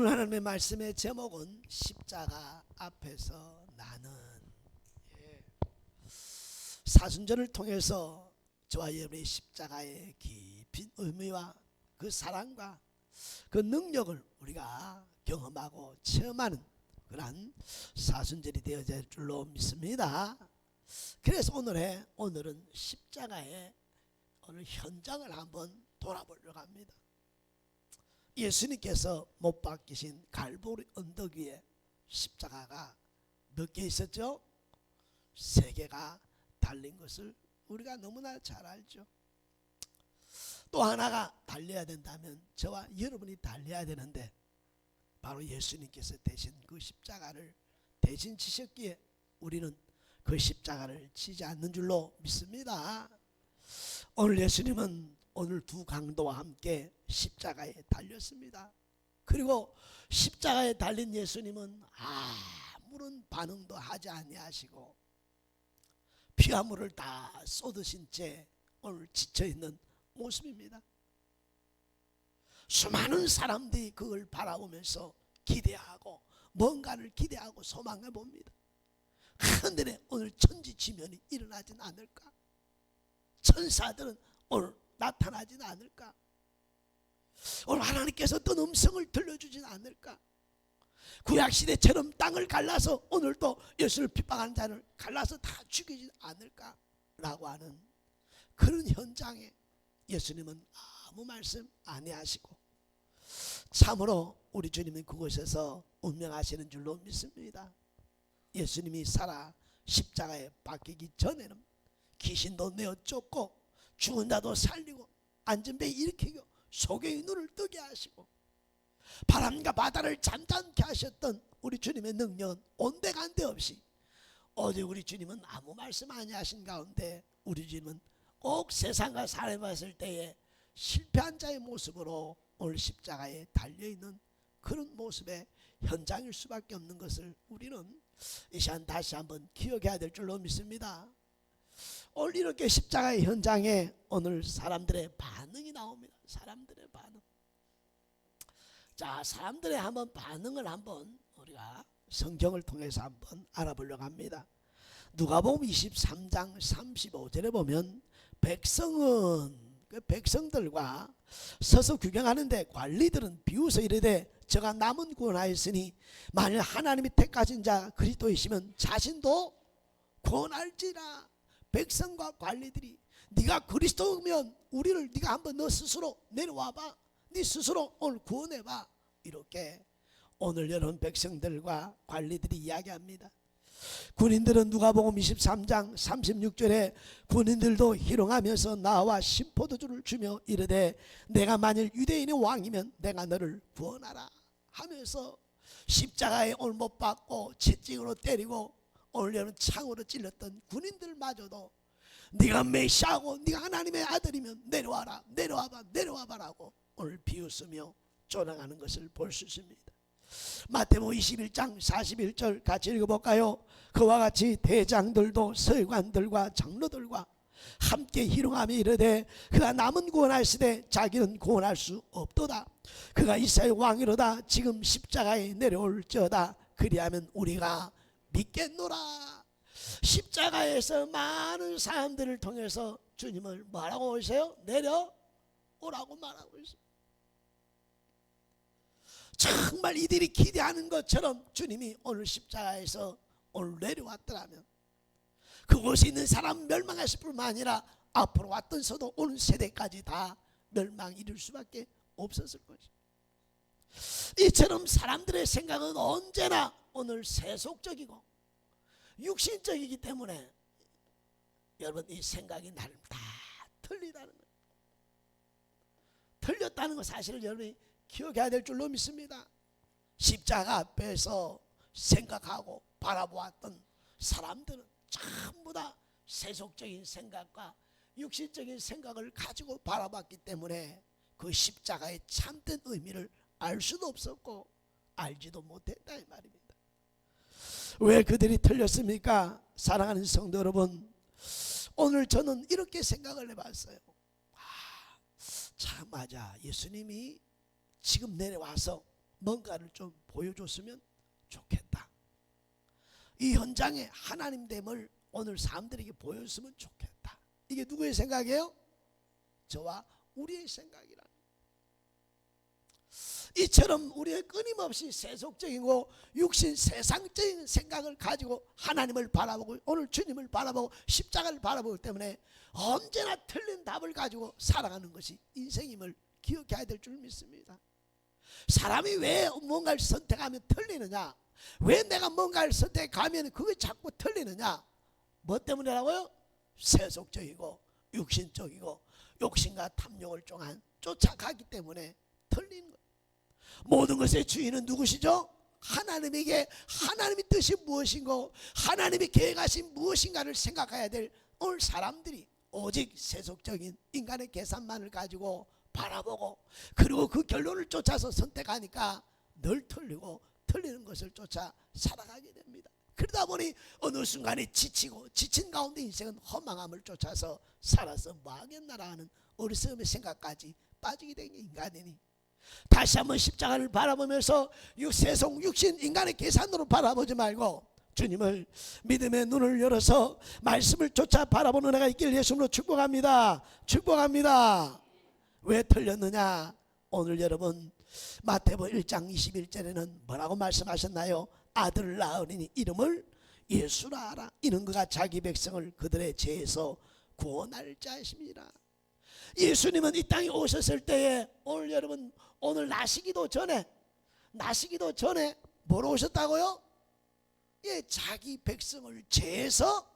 오늘 하나님의 말씀의 제목은 십자가 앞에서 나는. 사순절을 통해서 저와 여러분의 십자가의 깊은 의미와 그 사랑과 그 능력을 우리가 경험하고 체험하는 그러한 사순절이 되어질 줄로 믿습니다. 그래서 오늘은 십자가의 오늘 현장을 한번 돌아보려고 합니다. 예수님께서 못 박히신 갈보리 언덕 위에 십자가가 몇 개 있었죠? 3개가 달린 것을 우리가 너무나 잘 알죠. 또 하나가 달려야 된다면 저와 여러분이 달려야 되는데 바로 예수님께서 대신 그 십자가를 대신 지셨기에 우리는 그 십자가를 지지 않는 줄로 믿습니다. 오늘 예수님은 오늘 두 강도와 함께 십자가에 달렸습니다. 그리고 십자가에 달린 예수님은 아무런 반응도 하지 아니하시고 피화물을 다 쏟으신 채 오늘 지쳐있는 모습입니다. 수많은 사람들이 그걸 바라보면서 기대하고 뭔가를 기대하고 소망해 봅니다. 하늘에 오늘 천지지변이 일어나진 않을까? 천사들은 오늘 나타나진 않을까? 오늘 하나님께서 어떤 음성을 들려주진 않을까? 구약시대처럼 땅을 갈라서 오늘도 예수를 핍박하는 자를 갈라서 다 죽이지 않을까? 라고 하는 그런 현장에 예수님은 아무 말씀 아니하시고 참으로 우리 주님은 그곳에서 운명하시는 줄로 믿습니다. 예수님이 살아 십자가에 박히기 전에는 귀신도 내어 쫓고 죽은 자도 살리고 앉은 배 일으키고 소경의 눈을 뜨게 하시고 바람과 바다를 잠잠케 하셨던 우리 주님의 능력은 온데간데 없이 어제 우리 주님은 아무 말씀 아니하신 가운데 우리 주님은 꼭 세상과 살아봤을 때에 실패한 자의 모습으로 오늘 십자가에 달려있는 그런 모습의 현장일 수밖에 없는 것을 우리는 이 시간 다시 한번 기억해야 될 줄로 믿습니다. 오늘 이렇게 십자가의 현장에 오늘 사람들의 반응이 나옵니다. 사람들의 반응. 자, 사람들의 한번 반응을 한번 우리가 성경을 통해서 한번 알아보려고 합니다. 누가복음 23장 35절에 보면 백성들과 서서 구경하는데 관리들은 비웃어 이르되 저가 남은 구원하였으니 만일 하나님이 택하신 자 그리스도이시면 자신도 구원할지라. 백성과 관리들이 네가 그리스도면 우리를 네가 한번 너 스스로 내려와봐. 네 스스로 오늘 구원해봐. 이렇게 오늘 여러분 백성들과 관리들이 이야기합니다. 군인들은 누가복음 23장 36절에 군인들도 희롱하면서 나와 신포도주를 주며 이르되 내가 만일 유대인의 왕이면 내가 너를 구원하라 하면서 십자가에 오늘 못 박고 채찍으로 때리고 오늘 여러분 창으로 찔렀던 군인들마저도 네가 메시아고 네가 하나님의 아들이면 내려와라 내려와봐라고 오늘 비웃으며 조롱하는 것을 볼 수 있습니다. 마태복음 21장 41절 같이 읽어볼까요? 그와 같이 대장들도 서기관들과 장로들과 함께 희롱하며 이르되 그가 남은 구원하시되 자기는 구원할 수 없도다. 그가 이스라엘 왕이로다. 지금 십자가에 내려올지어다. 그리하면 우리가 믿겠노라. 십자가에서 많은 사람들을 통해서 주님을 뭐라고 하세요? 내려오라고 말하고 있어요. 정말 이들이 기대하는 것처럼 주님이 오늘 십자가에서 오늘 내려왔더라면 그곳에 있는 사람 멸망했을 뿐만 아니라 앞으로 왔던 서도 오는 세대까지 다 멸망 이룰 수밖에 없었을 것이죠. 이처럼 사람들의 생각은 언제나 오늘 세속적이고 육신적이기 때문에 여러분 이 생각이 나름 다 틀리다는 거예요. 틀렸다는 거 사실을 여러분이 기억해야 될 줄로 믿습니다. 십자가 앞에서 생각하고 바라보았던 사람들은 전부 다 세속적인 생각과 육신적인 생각을 가지고 바라봤기 때문에 그 십자가의 참된 의미를 알 수도 없었고 알지도 못했다 이 말입니다. 왜 그들이 틀렸습니까? 사랑하는 성도 여러분, 오늘 저는 이렇게 생각을 해봤어요. 참 맞아. 예수님이 지금 내려와서 뭔가를 좀 보여줬으면 좋겠다. 이 현장에 하나님됨을 오늘 사람들에게 보였으면 좋겠다. 이게 누구의 생각이에요? 저와 우리의 생각이라. 이처럼 우리의 끊임없이 세속적이고 육신 세상적인 생각을 가지고 하나님을 바라보고 오늘 주님을 바라보고 십자가를 바라보기 때문에 언제나 틀린 답을 가지고 살아가는 것이 인생임을 기억해야 될 줄 믿습니다. 사람이 왜 뭔가를 선택하면 틀리느냐, 왜 내가 뭔가를 선택하면 그게 자꾸 틀리느냐, 뭐 때문이라고요? 세속적이고 육신적이고 욕심과 탐욕을 쫓아가기 때문에 틀린 거예요. 모든 것의 주인은 누구시죠? 하나님에게 하나님의 뜻이 무엇인고 하나님이 계획하신 무엇인가를 생각해야 될 오늘 사람들이 오직 세속적인 인간의 계산만을 가지고 바라보고 그리고 그 결론을 쫓아서 선택하니까 늘 틀리고 틀리는 것을 쫓아 살아가게 됩니다. 그러다 보니 어느 순간에 지친 가운데 인생은 허망함을 쫓아서 살아서 뭐 하겠나라 하는 어리석음의 생각까지 빠지게 된 인간이니 다시 한번 십자가를 바라보면서 세속 육신 인간의 계산으로 바라보지 말고 주님을 믿음의 눈을 열어서 말씀을 쫓아 바라보는 은혜가 있기를 예수님으로 축복합니다. 축복합니다. 왜 틀렸느냐? 오늘 여러분 마태복음 1장 21절에는 뭐라고 말씀하셨나요? 아들을 낳으리니 이름을 예수라 하라. 이는 그가 자기 백성을 그들의 죄에서 구원할 자이십니다. 예수님은 이 땅에 오셨을 때에 오늘 여러분 오늘 나시기도 전에 뭐로 오셨다고요? 예, 자기 백성을 죄에서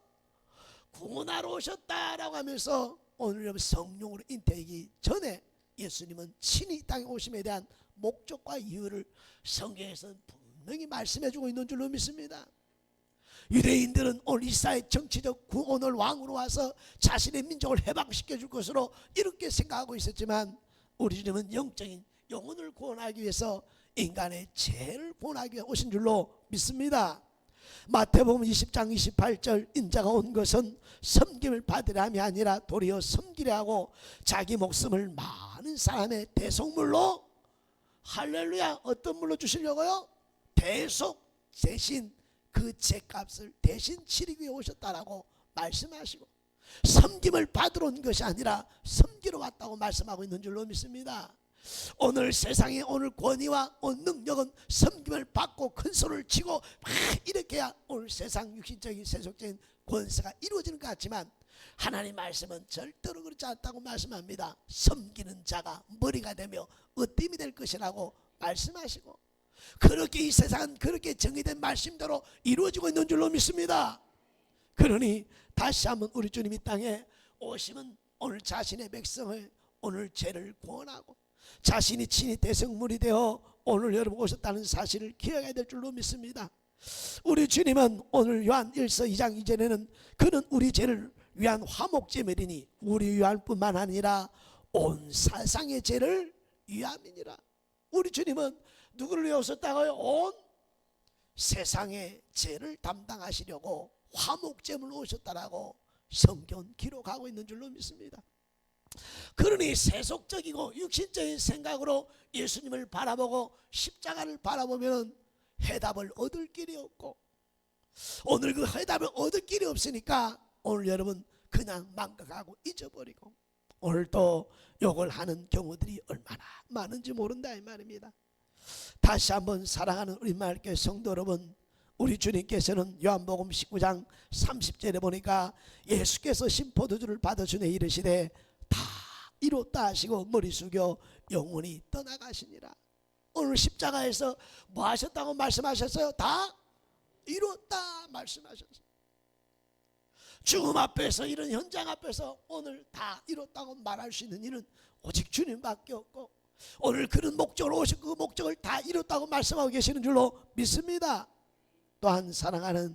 구원하러 오셨다라고 하면서 오늘 여러분 성령으로 잉태하기 전에 예수님은 친히 이 땅에 오심에 대한 목적과 이유를 성경에서 분명히 말씀해주고 있는 줄로 믿습니다. 유대인들은 오늘 이스라엘 정치적 구원을 왕으로 와서 자신의 민족을 해방시켜 줄 것으로 이렇게 생각하고 있었지만 우리 주님은 영적인 영혼을 구원하기 위해서 인간의 죄를 구원하기 위해 오신 줄로 믿습니다. 마태복음 20장 28절 인자가 온 것은 섬김을 받으려 함이 아니라 도리어 섬기려 하고 자기 목숨을 많은 사람의 대속물로 할렐루야 어떤 물로 주시려고요? 대속 대신 그 죄값을 대신 치르기 위해 오셨다라고 말씀하시고 섬김을 받으러 온 것이 아니라 섬기러 왔다고 말씀하고 있는 줄로 믿습니다. 오늘 세상에 오늘 권위와 능력은 섬김을 받고 큰 소리를 치고 막 이렇게 해야 오늘 세상 육신적인 세속적인 권세가 이루어지는 것 같지만 하나님 말씀은 절대로 그렇지 않다고 말씀합니다. 섬기는 자가 머리가 되며 으뜸이 될 것이라고 말씀하시고 그렇게 이 세상은 그렇게 정의된 말씀대로 이루어지고 있는 줄로 믿습니다. 그러니 다시 한번 우리 주님이 땅에 오시면 오늘 자신의 백성을 오늘 죄를 구원하고 자신이 친히 대성물이 되어 오늘 여러분 오셨다는 사실을 기억해야 될 줄로 믿습니다. 우리 주님은 오늘 요한 1서 2장 2절에는 그는 우리 죄를 위한 화목제물이니 우리 위한 뿐만 아니라 온 세상의 죄를 위함이니라. 우리 주님은 누구를 위해 오셨다고요? 온 세상의 죄를 담당하시려고 화목제물로 오셨다라고 성경 기록하고 있는 줄로 믿습니다. 그러니 세속적이고 육신적인 생각으로 예수님을 바라보고 십자가를 바라보면 해답을 얻을 길이 없고 오늘 그 해답을 얻을 길이 없으니까 오늘 여러분 그냥 망각하고 잊어버리고 오늘 또 욕을 하는 경우들이 얼마나 많은지 모른다 이 말입니다. 다시 한번 사랑하는 우리 마을교회 성도 여러분, 우리 주님께서는 요한복음 19장 30절에 보니까 예수께서 신포도주를 받으시네 이르시되 다 이뤘다 하시고 머리 숙여 영원히 떠나가시니라. 오늘 십자가에서 뭐 하셨다고 말씀하셨어요? 다 이뤘다 말씀하셨어요. 죽음 앞에서 이런 현장 앞에서 오늘 다 이뤘다고 말할 수 있는 일은 오직 주님밖에 없고 오늘 그런 목적으로 오신 그 목적을 다 이뤘다고 말씀하고 계시는 줄로 믿습니다. 또한 사랑하는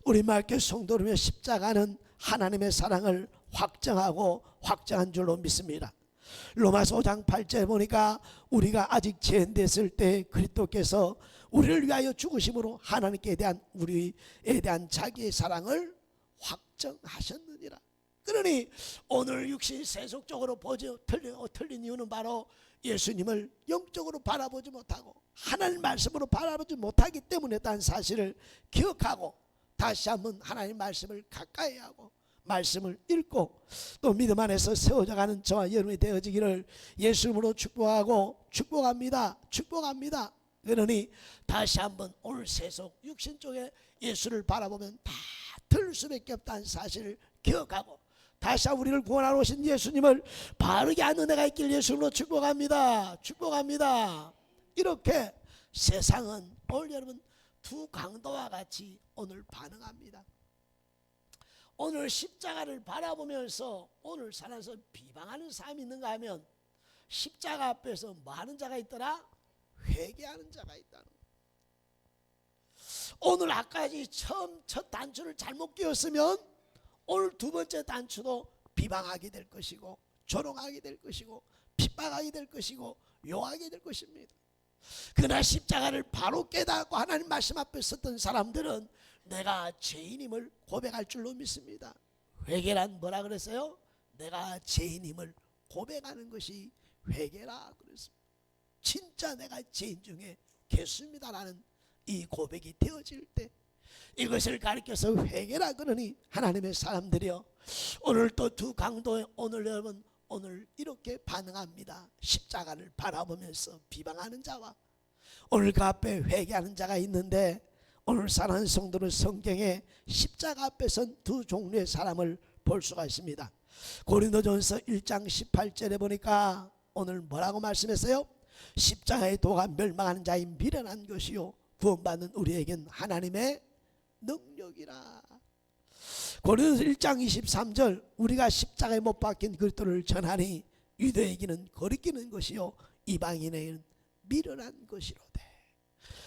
우리 마을교회 성도들의 십자가는 하나님의 사랑을 확정하고 확정한 줄로 믿습니다. 로마서 5장 8절에 보니까 우리가 아직 죄인됐을 때 그리스도께서 우리를 위하여 죽으심으로 하나님께 대한 우리에 대한 자기의 사랑을 확정하셨느니라. 그러니 오늘 육신 세속적으로 틀린 이유는 바로 예수님을 영적으로 바라보지 못하고 하나님 말씀으로 바라보지 못하기 때문에 다는 사실을 기억하고 다시 한번 하나님 말씀을 가까이 하고 말씀을 읽고 또 믿음 안에서 세워져가는 저와 여러분이 되어지기를 예수 이름으로 축복하고 축복합니다. 축복합니다. 그러니 다시 한번 오늘 세속 육신 쪽에 예수를 바라보면 다 틀 수밖에 없다는 사실을 기억하고 다시 한번 우리를 구원하러 오신 예수님을 바르게 아는 은혜가 있길 예수 이름으로 축복합니다. 축복합니다. 이렇게 세상은 오늘 여러분 두 강도와 같이 오늘 반응합니다. 오늘 십자가를 바라보면서 오늘 살아서 비방하는 사람이 있는가 하면 십자가 앞에서 뭐 하는 자가 있더라? 회개하는 자가 있다는 거예요. 오늘 아까지 처음 첫 단추를 잘못 끼웠으면 오늘 두 번째 단추도 비방하게 될 것이고 조롱하게 될 것이고 핍박하게 될 것이고 요하게 될 것입니다. 그러나 십자가를 바로 깨닫고 하나님 말씀 앞에 섰던 사람들은 내가 죄인임을 고백할 줄로 믿습니다. 회개란 뭐라 그랬어요? 내가 죄인임을 고백하는 것이 회개라 그랬습니다. 진짜 내가 죄인 중에 개수입니다라는 이 고백이 되어질 때 이것을 가리켜서 회개라 그러니 하나님의 사람들이여 오늘 또 두 강도에 오늘 여러분 오늘 이렇게 반응합니다. 십자가를 바라보면서 비방하는 자와 오늘 그 앞에 회개하는 자가 있는데 오늘 사랑하는 성도는 성경에 십자가 앞에 선 두 종류의 사람을 볼 수가 있습니다. 고린도전서 1장 18절에 보니까 오늘 뭐라고 말씀했어요? 십자가의 도가 멸망하는 자의 미련한 것이요 구원받는 우리에겐 하나님의 능력이라. 고린도서 1장 23절 우리가 십자가에 못 박힌 그리스도를 전하니 유대에게는 거리끼는 것이요 이방인에게는 미련한 것이로되.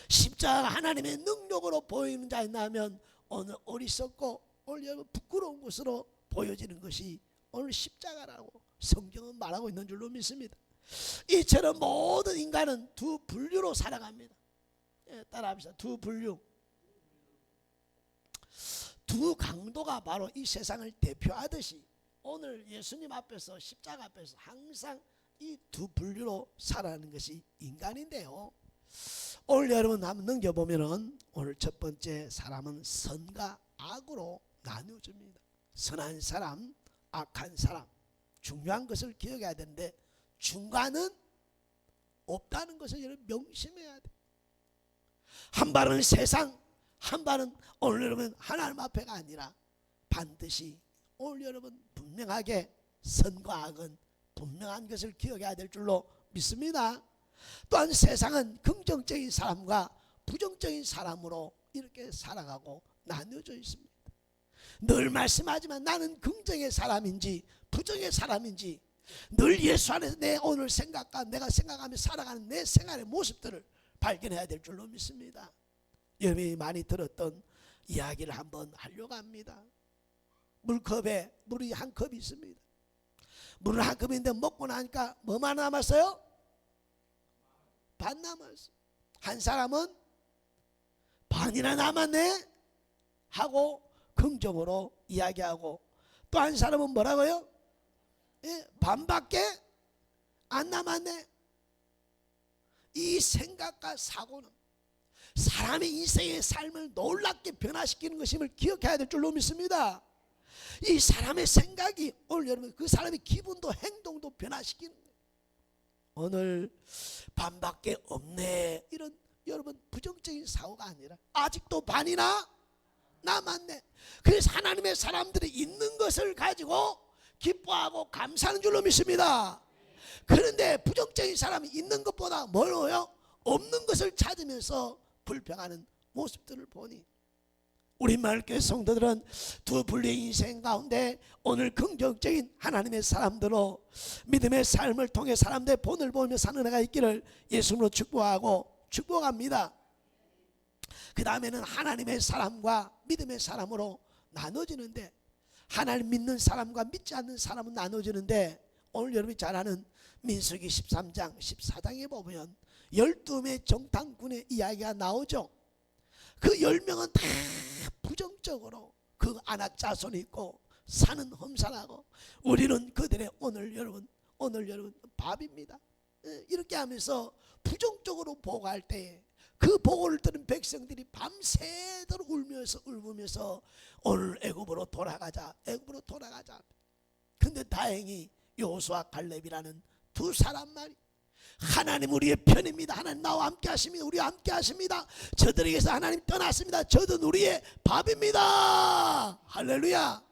십자가가 하나님의 능력으로 보이는 자 있나면 오늘 어리석고 오늘 부끄러운 것으로 보여지는 것이 오늘 십자가라고 성경은 말하고 있는 줄로 믿습니다. 이처럼 모든 인간은 두 분류로 살아갑니다. 따라합시다. 두 분류. 두 강도가 바로 이 세상을 대표하듯이 오늘 예수님 앞에서 십자가 앞에서 항상 이 두 분류로 살아가는 것이 인간인데요. 오늘 여러분 한번 넘겨보면은 오늘 첫 번째 사람은 선과 악으로 나누어집니다. 선한 사람, 악한 사람. 중요한 것을 기억해야 되는데 중간은 없다는 것을 여러분 명심해야 돼. 한 발은 세상, 한 발은 오늘 여러분 하나님 앞에가 아니라 반드시 오늘 여러분 분명하게 선과 악은 분명한 것을 기억해야 될 줄로 믿습니다. 또한 세상은 긍정적인 사람과 부정적인 사람으로 이렇게 살아가고 나뉘어져 있습니다. 늘 말씀하지만 나는 긍정의 사람인지 부정의 사람인지 늘 예수 안에서 내 오늘 생각과 내가 생각하며 살아가는 내 생활의 모습들을 발견해야 될 줄로 믿습니다. 여러분이 많이 들었던 이야기를 한번 하려고 합니다. 물컵에 물이 한 컵이 있습니다. 물은 한 컵인데 먹고 나니까 뭐만 남았어요? 반 남았어요. 한 사람은 반이나 남았네 하고 긍정으로 이야기하고 또 한 사람은 뭐라고요? 반밖에 안 남았네. 이 생각과 사고는 사람의 인생의 삶을 놀랍게 변화시키는 것임을 기억해야 될 줄로 믿습니다. 이 사람의 생각이 오늘 여러분 그 사람의 기분도 행동도 변화시키는 거예요. 오늘 반밖에 없네 이런 여러분 부정적인 사고가 아니라 아직도 반이나 남았네. 그래서 하나님의 사람들이 있는 것을 가지고 기뻐하고 감사하는 줄로 믿습니다. 그런데 부정적인 사람이 있는 것보다 멀어요. 없는 것을 찾으면서 불평하는 모습들을 보니 우리 마을교회 성도들은 두 분류의 인생 가운데 오늘 긍정적인 하나님의 사람들로 믿음의 삶을 통해 사람들의 본을 보며 사는 애가 있기를 예수님으로 축복하고 축복합니다. 그 다음에는 하나님의 사람과 믿음의 사람으로 나눠지는데 하나님 믿는 사람과 믿지 않는 사람은 나눠지는데 오늘 여러분이 잘 아는 민수기 13장 14장에 보면 12명의 정탐꾼의 이야기가 나오죠. 그 10명은 다 부정적으로 그 안악 자손이 있고 산은 험산하고 우리는 그들의 오늘 여러분 밥입니다. 이렇게 하면서 부정적으로 보고할 때 그 보고를 들은 백성들이 밤새도록 울면서 오늘 애굽으로 돌아가자, 애굽으로 돌아가자. 근데 다행히 여호수아 갈렙이라는 두 사람만이 하나님 우리의 편입니다, 하나님 나와 함께 하십니다, 우리와 함께 하십니다, 저들에게서 하나님 떠났습니다, 저들은 우리의 밥입니다. 할렐루야.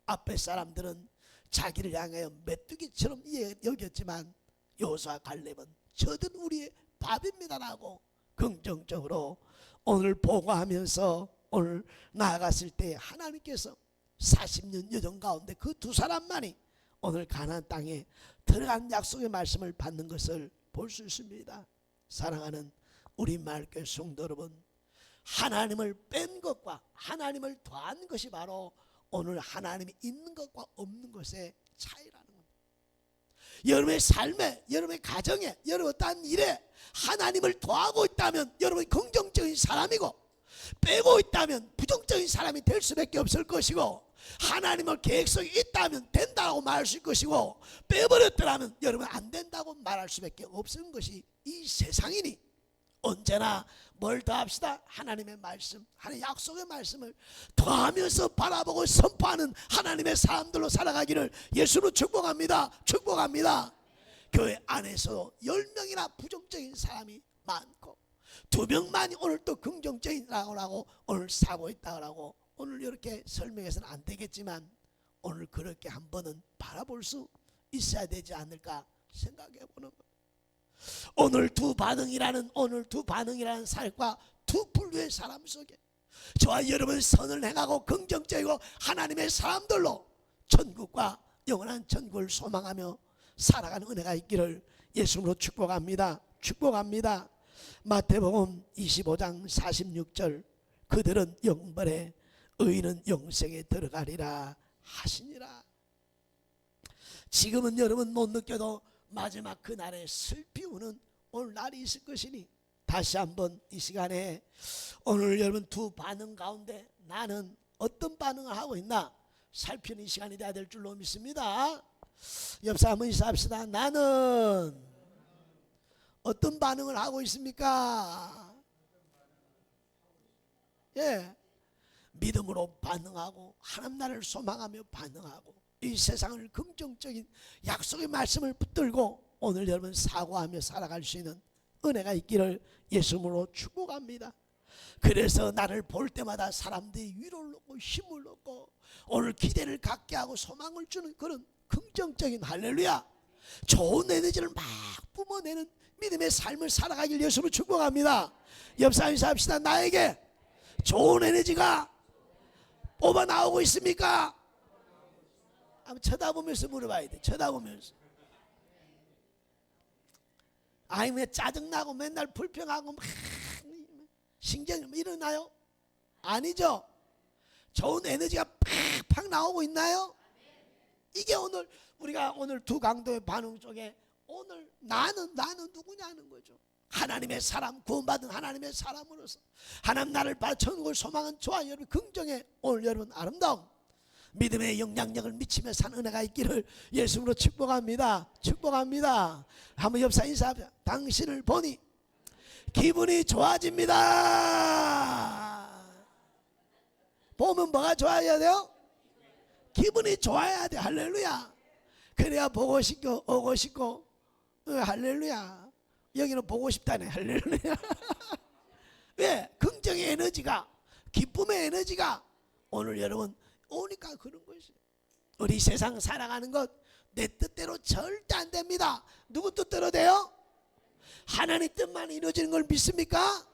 앞에 사람들은 자기를 향하여 메뚜기처럼 여겼지만 여호수아 갈렙은 저들은 우리의 밥입니다라고 긍정적으로 오늘 보고하면서 오늘 나아갔을 때 하나님께서 40년 여정 가운데 그 두 사람만이 오늘 가나안 땅에 들어간 약속의 말씀을 받는 것을 볼 수 있습니다. 사랑하는 우리 마을교회 성도 여러분, 하나님을 뺀 것과 하나님을 더한 것이 바로 오늘 하나님이 있는 것과 없는 것의 차이라는 겁니다. 여러분의 삶에, 여러분의 가정에, 여러분 어떠한 일에 하나님을 더하고 있다면 여러분이 긍정적인 사람이고, 빼고 있다면 부정적인 사람이 될 수밖에 없을 것이고, 하나님의 계획성이 있다면 된다고 말할 수 있을 것이고, 빼버렸더라면 여러분 안 된다고 말할 수밖에 없는 것이 이 세상이니 언제나 뭘 더합시다? 하나님의 말씀, 하나님의 약속의 말씀을 더하면서 바라보고 선포하는 하나님의 사람들로 살아가기를 예수로 축복합니다. 축복합니다. 교회 안에서 10명이나 부정적인 사람이 많고 2명만이 오늘 또 긍정적이라고 오늘 사고 있다고 오늘 이렇게 설명해서는 안 되겠지만 오늘 그렇게 한 번은 바라볼 수 있어야 되지 않을까 생각해 보는 거예요. 오늘 두 반응이라는 삶과 두 분류의 사람 속에 저와 여러분 선을 행하고 긍정적이고 하나님의 사람들로 천국과 영원한 천국을 소망하며 살아가는 은혜가 있기를 예수님으로 축복합니다. 축복합니다. 마태복음 25장 46절 그들은 영벌에 의인은 영생에 들어가리라 하시니라. 지금은 여러분 못 느껴도 마지막 그날에 슬피 우는 오늘 날이 있을 것이니 다시 한번 이 시간에 오늘 여러분 두 반응 가운데 나는 어떤 반응을 하고 있나 살피는 이 시간이 돼야 될 줄로 믿습니다. 옆 사람은 인사합시다. 나는 어떤 반응을 하고 있습니까? 예, 믿음으로 반응하고 하나님 나라를 소망하며 반응하고 이 세상을 긍정적인 약속의 말씀을 붙들고 오늘 여러분 사고하며 살아갈 수 있는 은혜가 있기를 예수님으로 축복합니다. 그래서 나를 볼 때마다 사람들이 위로를 얻고 힘을 얻고 오늘 기대를 갖게 하고 소망을 주는 그런 긍정적인 할렐루야 좋은 에너지를 막 뿜어내는 믿음의 삶을 살아가길 예수님으로 축복합니다. 옆 사람 인사합시다. 나에게 좋은 에너지가 뽑아 나오고 있습니까? 한번 쳐다보면서 물어봐야 돼. 쳐다보면서. 아니 왜 짜증나고 맨날 불평하고 막 신경이 일어나요? 아니죠. 좋은 에너지가 팍팍 나오고 있나요? 이게 오늘 우리가 오늘 두 강도의 반응 속에 오늘 나는 누구냐는 거죠. 하나님의 사람, 구원받은 하나님의 사람으로서 하나님 나를 받아 천국을 소망한 저와 여러분 긍정의 오늘 여러분 아름다운 믿음의 영향력을 미치며 사는 은혜가 있기를 예수님으로 축복합니다. 축복합니다. 한번 옆 사람 인사합니다. 당신을 보니 기분이 좋아집니다. 보면 뭐가 좋아야 돼요? 기분이 좋아야 돼. 할렐루야. 그래야 보고 싶고 오고 싶고 할렐루야. 여기는 보고 싶다네. 할렐루야. 왜? 긍정의 에너지가 기쁨의 에너지가 오늘 여러분 오니까 그런 것이에요. 우리 세상 살아가는 것 내 뜻대로 절대 안 됩니다. 누구 뜻대로 돼요? 하나님 뜻만 이루어지는 걸 믿습니까?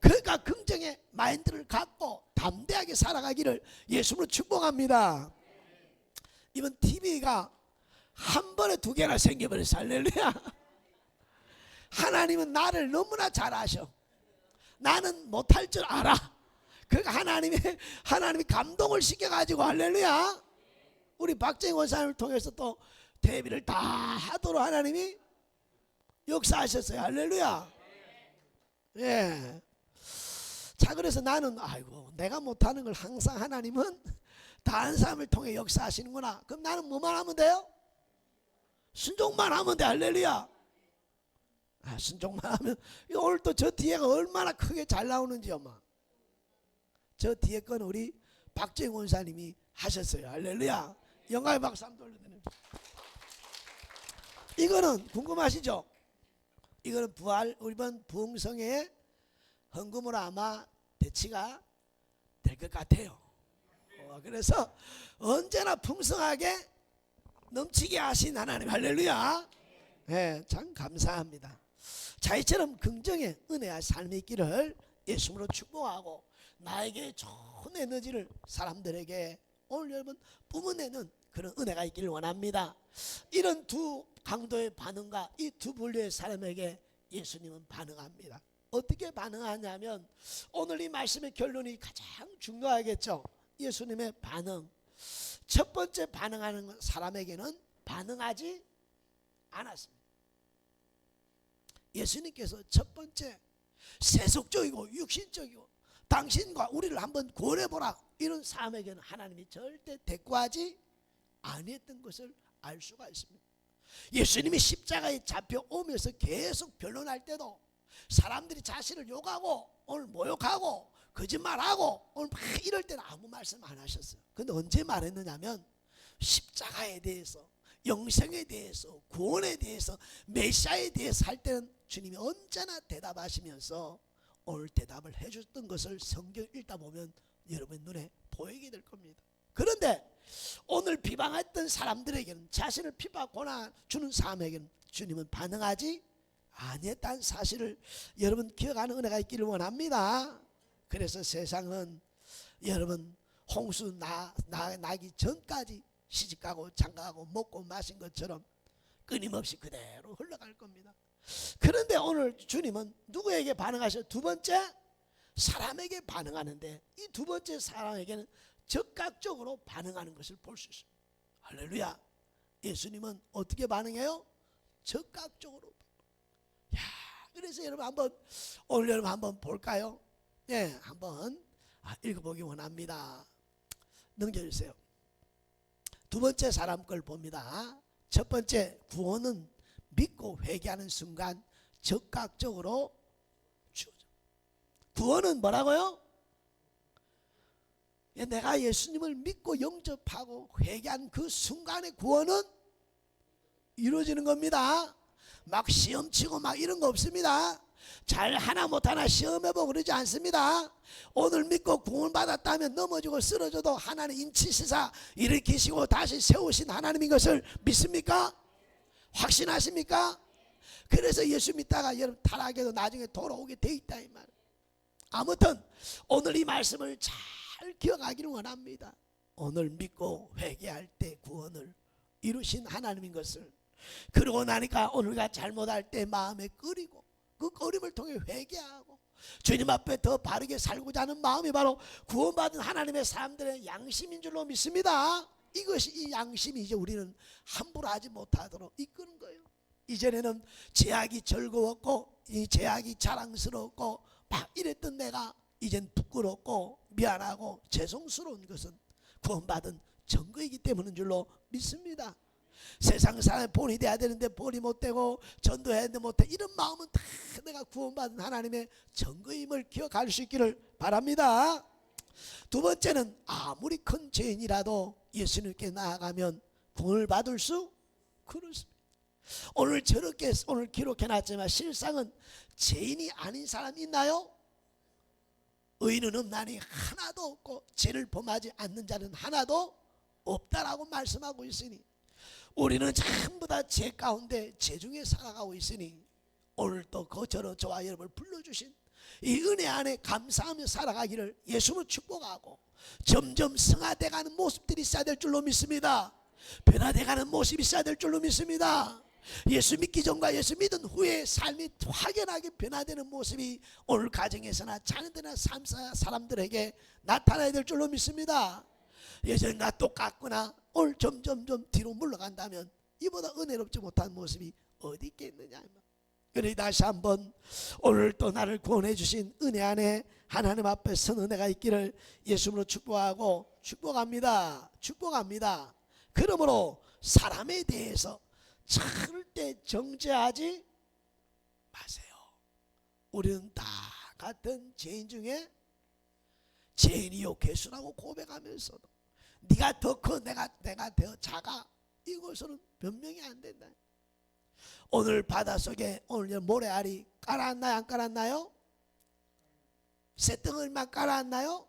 그러니까 긍정의 마인드를 갖고 담대하게 살아가기를 예수님으로 축복합니다. 이번 TV가 한 번에 두 개나 생겨버렸어. 할렐루야. 하나님은 나를 너무나 잘 아셔. 나는 못할 줄 알아. 그러니까 하나님이 감동을 시켜가지고 할렐루야. 우리 박정희 원사님을 통해서 또 대비를 다 하도록 하나님이 역사하셨어요. 할렐루야. 예. 자, 그래서 나는 아이고 내가 못하는 걸 항상 하나님은 다른 사람을 통해 역사하시는구나. 그럼 나는 뭐만 하면 돼요? 순종만 하면 돼. 할렐루야. 순종만 하면. 오늘 또 저 뒤에가 얼마나 크게 잘 나오는지요. 저 뒤에 건 우리 박정희 원사님이 하셨어요. 할렐루야. 영광의 박수 한번 돌려드립니다. 이거는 궁금하시죠? 이거는 이번 부흥성회의 헌금으로 아마 대치가 될 것 같아요. 그래서 언제나 풍성하게 넘치게 하신 하나님, 할렐루야. 네, 참 감사합니다. 자, 이처럼 긍정의 은혜와 삶이 있기를 예수님으로 축복하고, 나에게 좋은 에너지를 사람들에게 오늘 여러분 뿜어내는 그런 은혜가 있기를 원합니다. 이런 두 강도의 반응과 이 두 분류의 사람에게 예수님은 반응합니다. 어떻게 반응하냐면, 오늘 이 말씀의 결론이 가장 중요하겠죠. 예수님의 반응. 첫 번째 반응하는 사람에게는 반응하지 않았습니다. 예수님께서 첫 번째 세속적이고 육신적이고 당신과 우리를 한번 고려해보라 이런 사람에게는 하나님이 절대 대꾸하지 아니했던 것을 알 수가 있습니다. 예수님이 십자가에 잡혀오면서 계속 변론할 때도 사람들이 자신을 욕하고 오늘 모욕하고 거짓말하고 오늘 막 이럴 때는 아무 말씀 안 하셨어요. 근데 언제 말했느냐면, 십자가에 대해서, 영생에 대해서, 구원에 대해서, 메시아에 대해서 할 때는 주님이 언제나 대답하시면서 오늘 대답을 해줬던 것을 성경 읽다 보면 여러분 눈에 보이게 될 겁니다. 그런데 오늘 비방했던 사람들에게는, 자신을 비방 고난 주는 사람에게는 주님은 반응하지 아니했다는 사실을 여러분 기억하는 은혜가 있기를 원합니다. 그래서 세상은 여러분 홍수 나기 전까지 시집가고 장가가고 먹고 마신 것처럼 끊임없이 그대로 흘러갈 겁니다. 그런데 오늘 주님은 누구에게 반응하셔? 두 번째 사람에게 반응하는데, 이 두 번째 사람에게는 즉각적으로 반응하는 것을 볼 수 있습니다. 할렐루야. 예수님은 어떻게 반응해요? 즉각적으로. 야, 그래서 여러분 오늘 여러분 한번 볼까요? 예, 한번 읽어보기 원합니다. 넘겨주세요. 두 번째 사람 걸 봅니다. 첫 번째, 구원은 믿고 회개하는 순간 즉각적으로 주어져. 구원은 뭐라고요? 내가 예수님을 믿고 영접하고 회개한 그 순간의 구원은 이루어지는 겁니다. 막 시험치고 막 이런 거 없습니다. 잘 하나 못하나 시험해보고 그러지 않습니다. 오늘 믿고 구원 받았다면 넘어지고 쓰러져도 하나님 인치시사 일으키시고 다시 세우신 하나님인 것을 믿습니까? 확신하십니까? 그래서 예수 믿다가 여러분 타락해도 나중에 돌아오게 돼 있다 이 말. 아무튼 오늘 이 말씀을 잘 기억하기를 원합니다. 오늘 믿고 회개할 때 구원을 이루신 하나님인 것을, 그러고 나니까 오늘가 잘못할 때 마음에 끓이고 그 끓임을 통해 회개하고 주님 앞에 더 바르게 살고자 하는 마음이 바로 구원받은 하나님의 사람들의 양심인 줄로 믿습니다. 이것이, 이 양심이 이제 우리는 함부로 하지 못하도록 이끄는 거예요. 이전에는 제약이 즐거웠고 이 제약이 자랑스럽고 막 이랬던 내가 이젠 부끄럽고 미안하고 죄송스러운 것은 구원받은 증거이기 때문인 줄로 믿습니다. 세상 사람의 본이 돼야 되는데 본이 못되고 전도해야 되는데 못해, 이런 마음은 다 내가 구원받은 하나님의 증거임을 기억할 수 있기를 바랍니다. 두 번째는 아무리 큰 죄인이라도 예수님께 나아가면 구원을 받을 수 그렇습니다. 오늘 저렇게 오늘 기록해놨지만 실상은 죄인이 아닌 사람이 있나요? 의인은 없나니 하나도 없고 죄를 범하지 않는 자는 하나도 없다라고 말씀하고 있으니, 우리는 전부 다 죄 가운데 죄 중에 살아가고 있으니 오늘 또 거저로 저와 여러분을 불러주신 이 은혜 안에 감사하며 살아가기를 예수님을 축복하고, 점점 성화돼가는 모습들이 있어야 될 줄로 믿습니다. 변화돼가는 모습이 있어야 될 줄로 믿습니다. 예수 믿기 전과 예수 믿은 후에 삶이 확연하게 변화되는 모습이 오늘 가정에서나 자녀들이나 사람들에게 나타나야 될 줄로 믿습니다. 예전과 똑같구나, 오늘 점점 뒤로 물러간다면 이보다 은혜롭지 못한 모습이 어디 있겠느냐. 그래 다시 한번 오늘 또 나를 구원해 주신 은혜 안에 하나님 앞에 선 은혜가 있기를 예수님으로 축복하고 축복합니다. 그러므로 사람에 대해서 절대 정죄하지 마세요. 우리는 다 같은 죄인 중에 죄인이요 괴수라고 고백하면서도 네가 더 커 내가 더 작아, 이것은 변명이 안 된다. 오늘 바닷속에 오늘 모래알이 깔아놨나요 안 깔았나요? 쇳덩어리만 깔아놨나요?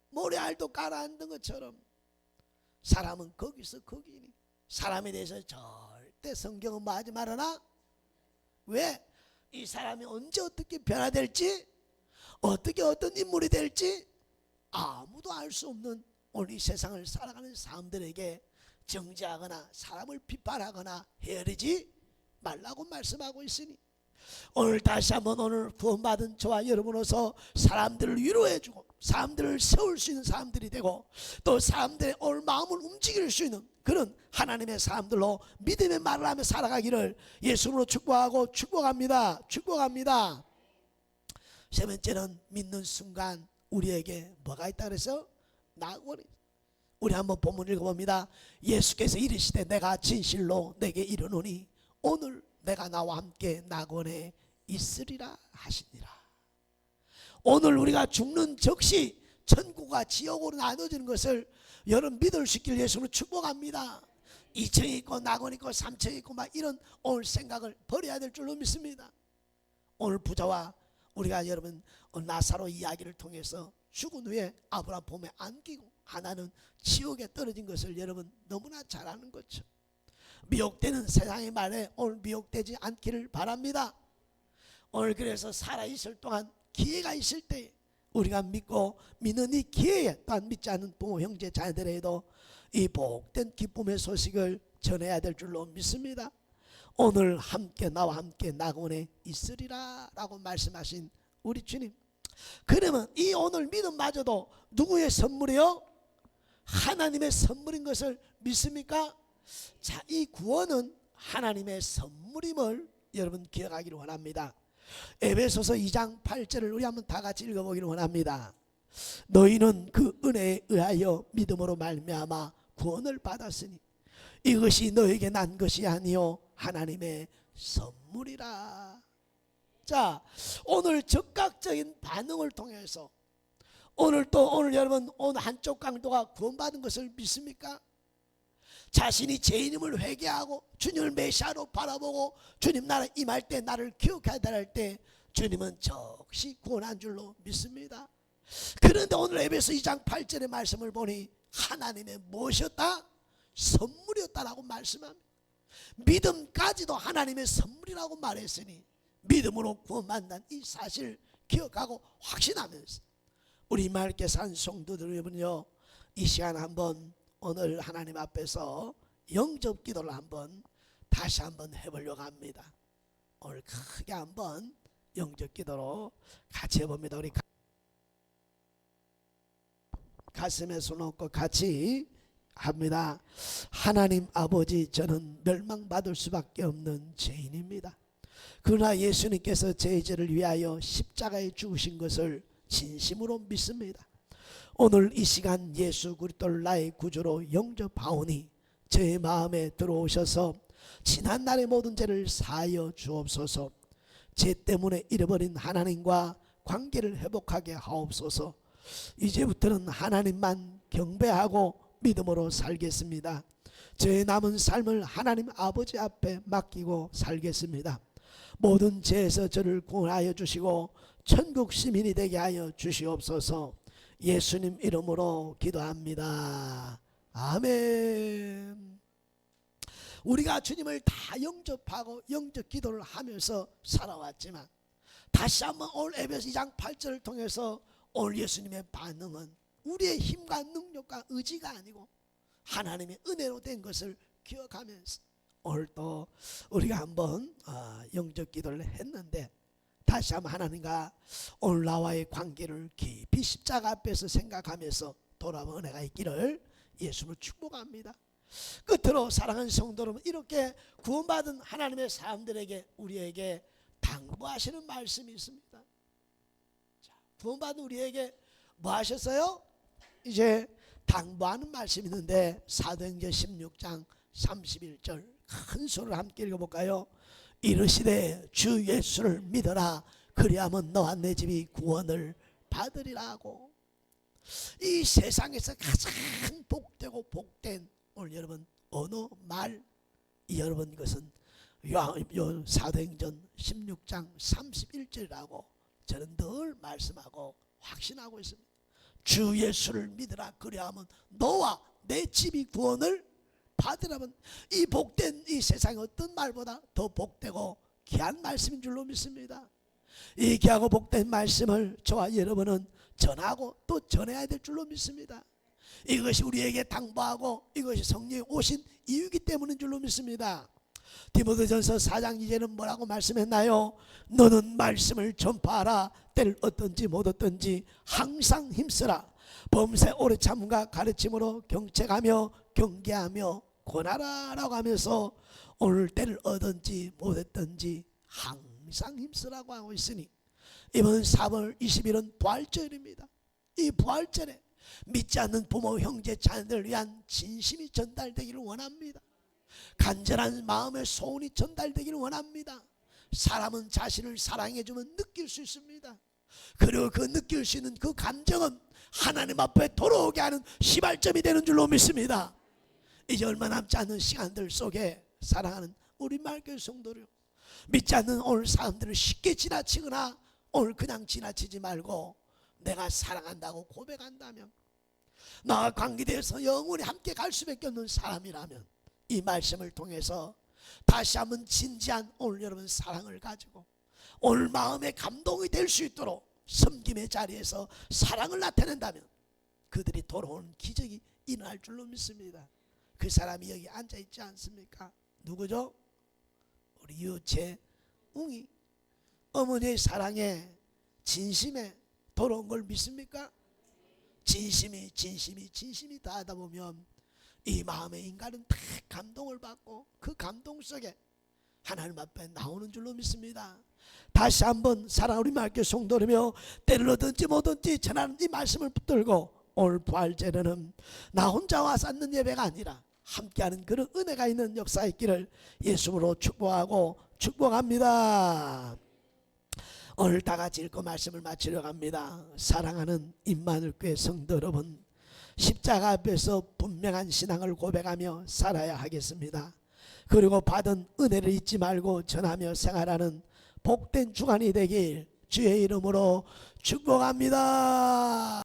모래알도 깔아앉은 것처럼 사람은 거기서 거기니 사람에 대해서 절대 성경은 뭐 하지 말아라. 왜? 이 사람이 언제 어떻게 변화될지, 어떻게 어떤 인물이 될지 아무도 알 수 없는 오늘 이 세상을 살아가는 사람들에게 정죄하거나 사람을 비판하거나 헤아리지 말라고 말씀하고 있으니, 오늘 다시 한번 오늘 구원받은 저와 여러분으로서 사람들을 위로해주고 사람들을 세울 수 있는 사람들이 되고 또 사람들의 오늘 마음을 움직일 수 있는 그런 하나님의 사람들로 믿음의 말을 하며 살아가기를 예수로 축복하고 축복합니다. 축복합니다. 세 번째는 믿는 순간 우리에게 뭐가 있다 그래서? 낙원이. 우리 한번 본문 읽어봅니다. 예수께서 이르시되 내가 진실로 내게 이르노니 오늘 내가 나와 함께 낙원에 있으리라 하시니라. 오늘 우리가 죽는 즉시 천국과 지옥으로 나눠지는 것을 여러분 믿을 수 있기를 예수로 축복합니다. 2층이 있고 낙원이 있고 3층이 있고 막 이런 오늘 생각을 버려야 될 줄로 믿습니다. 오늘 부자와 우리가 여러분 나사로 이야기를 통해서 죽은 후에 아브라함 봄에 안기고 하나는 지옥에 떨어진 것을 여러분 너무나 잘 아는 거죠. 미혹되는 세상의 말에 오늘 미혹되지 않기를 바랍니다. 오늘 그래서 살아있을 동안 기회가 있을 때 우리가 믿고 믿는 이 기회에 또한 믿지 않는 부모 형제 자녀들에게도 이 복된 기쁨의 소식을 전해야 될 줄로 믿습니다. 오늘 함께 나와 함께 낙원에 있으리라 라고 말씀하신 우리 주님, 그러면 이 오늘 믿음마저도 누구의 선물이요? 하나님의 선물인 것을 믿습니까? 자, 이 구원은 하나님의 선물임을 여러분 기억하기를 원합니다. 에베소서 2장 8절을 우리 한번 다 같이 읽어보기를 원합니다. 너희는 그 은혜에 의하여 믿음으로 말미암아 구원을 받았으니 이것이 너에게 난 것이 아니요 하나님의 선물이라. 자, 오늘 즉각적인 반응을 통해서 오늘 여러분 오늘 한쪽 강도가 구원받은 것을 믿습니까? 자신이 죄인임을 회개하고 주님을 메시아로 바라보고 주님 나라 임할 때 나를 기억해야 할 때 주님은 즉시 구원한 줄로 믿습니다. 그런데 오늘 에베소 2장 8절의 말씀을 보니 하나님의 무엇이었다? 선물이었다라고 말씀합니다. 믿음까지도 하나님의 선물이라고 말했으니 믿음으로 구원받는 이 사실을 기억하고 확신하면서 우리 맑게 산 성도들 여러분요, 이 시간 한번 오늘 하나님 앞에서 영접 기도를 한번 다시 한번 해보려고 합니다. 오늘 크게 한번 영접 기도로 같이 해봅니다. 우리 가슴에 손 얹고 같이 합니다. 하나님 아버지, 저는 멸망받을 수밖에 없는 죄인입니다. 그러나 예수님께서 제 죄를 위하여 십자가에 죽으신 것을 진심으로 믿습니다. 오늘 이 시간 예수 그리스도를 나의 구주로 영접하오니 제 마음에 들어오셔서 지난날의 모든 죄를 사하여 주옵소서. 죄 때문에 잃어버린 하나님과 관계를 회복하게 하옵소서. 이제부터는 하나님만 경배하고 믿음으로 살겠습니다. 제 남은 삶을 하나님 아버지 앞에 맡기고 살겠습니다. 모든 죄에서 저를 구원하여 주시고 천국 시민이 되게 하여 주시옵소서. 예수님 이름으로 기도합니다. 아멘. 우리가 주님을 다 영접하고 영접 기도를 하면서 살아왔지만 다시 한번 오늘 에베소 2장 8절을 통해서 오늘 예수님의 반응은 우리의 힘과 능력과 의지가 아니고 하나님의 은혜로 된 것을 기억하면서 오늘 또 우리가 한번 영접 기도를 했는데 다시 한번 하나님과 오늘 나와의 관계를 깊이 십자가 앞에서 생각하면서 돌아보는 은혜가 있기를 예수를 축복합니다. 끝으로 사랑하는 성도 여러분, 이렇게 구원받은 하나님의 사람들에게 우리에게 당부하시는 말씀이 있습니다. 자, 구원받은 우리에게 뭐 하셨어요? 이제 당부하는 말씀이 있는데 사도행전 16장 31절 큰 소리를 함께 읽어볼까요? 이르시되 주 예수를 믿어라. 그리하면 너와 내 집이 구원을 받으리라 하고, 이 세상에서 가장 복되고 복된 오늘 여러분 어느 말, 여러분 이것은 사도행전 16장 31절이라고 저는 늘 말씀하고 확신하고 있습니다. 주 예수를 믿으라. 그리하면 너와 내 집이 구원을 받으라면, 이 복된 이 세상의 어떤 말보다 더 복되고 귀한 말씀인 줄로 믿습니다. 이 귀하고 복된 말씀을 저와 여러분은 전하고 또 전해야 될 줄로 믿습니다. 이것이 우리에게 당부하고 이것이 성령이 오신 이유이기 때문인 줄로 믿습니다. 디모데전서 4장 2절은 뭐라고 말씀했나요? 너는 말씀을 전파하라. 때를 얻든지 못 얻든지 항상 힘쓰라. 범사에 오래 참음과 가르침으로 경책하며 경계하며 권하라 라고 하면서 오늘 때를 얻든지 못 얻든지 항상 힘쓰라고 하고 있으니, 이번 3월 20일은 부활절입니다. 이 부활절에 믿지 않는 부모, 형제, 자녀들을 위한 진심이 전달되기를 원합니다. 간절한 마음의 소원이 전달되기를 원합니다. 사람은 자신을 사랑해주면 느낄 수 있습니다. 그리고 그 느낄 수 있는 그 감정은 하나님 앞에 돌아오게 하는 시발점이 되는 줄로 믿습니다. 이제 얼마 남지 않은 시간들 속에 사랑하는 우리 말교회 성도들, 믿지 않는 오늘 사람들을 쉽게 지나치거나 오늘 그냥 지나치지 말고 내가 사랑한다고 고백한다면, 나와 관계되어서 영원히 함께 갈 수밖에 없는 사람이라면 이 말씀을 통해서 다시 한번 진지한 오늘 여러분 사랑을 가지고 오늘 마음의 감동이 될 수 있도록 섬김의 자리에서 사랑을 나타낸다면 그들이 돌아오는 기적이 일어날 줄로 믿습니다. 그 사람이 여기 앉아있지 않습니까? 누구죠? 우리 유채웅이 어머니의 사랑에 진심에 돌아온 걸 믿습니까? 진심이 다하다 보면 이 마음의 인간은 다 감동을 받고 그 감동 속에 하나님 앞에 나오는 줄로 믿습니다. 다시 한번 사랑 우리 말교 성도라며 때를 얻든지 뭐든지 전하는 이 말씀을 붙들고 오늘 부활절에는 나 혼자 와서 앉는 예배가 아니라 함께하는 그런 은혜가 있는 역사의 길을 예수로 축복하고 축복합니다. 오늘 다 같이 읽고 말씀을 마치려고 합니다. 사랑하는 임마누엘교회 성도 여러분, 십자가 앞에서 분명한 신앙을 고백하며 살아야 하겠습니다. 그리고 받은 은혜를 잊지 말고 전하며 생활하는 복된 주간이 되길 주의 이름으로 축복합니다.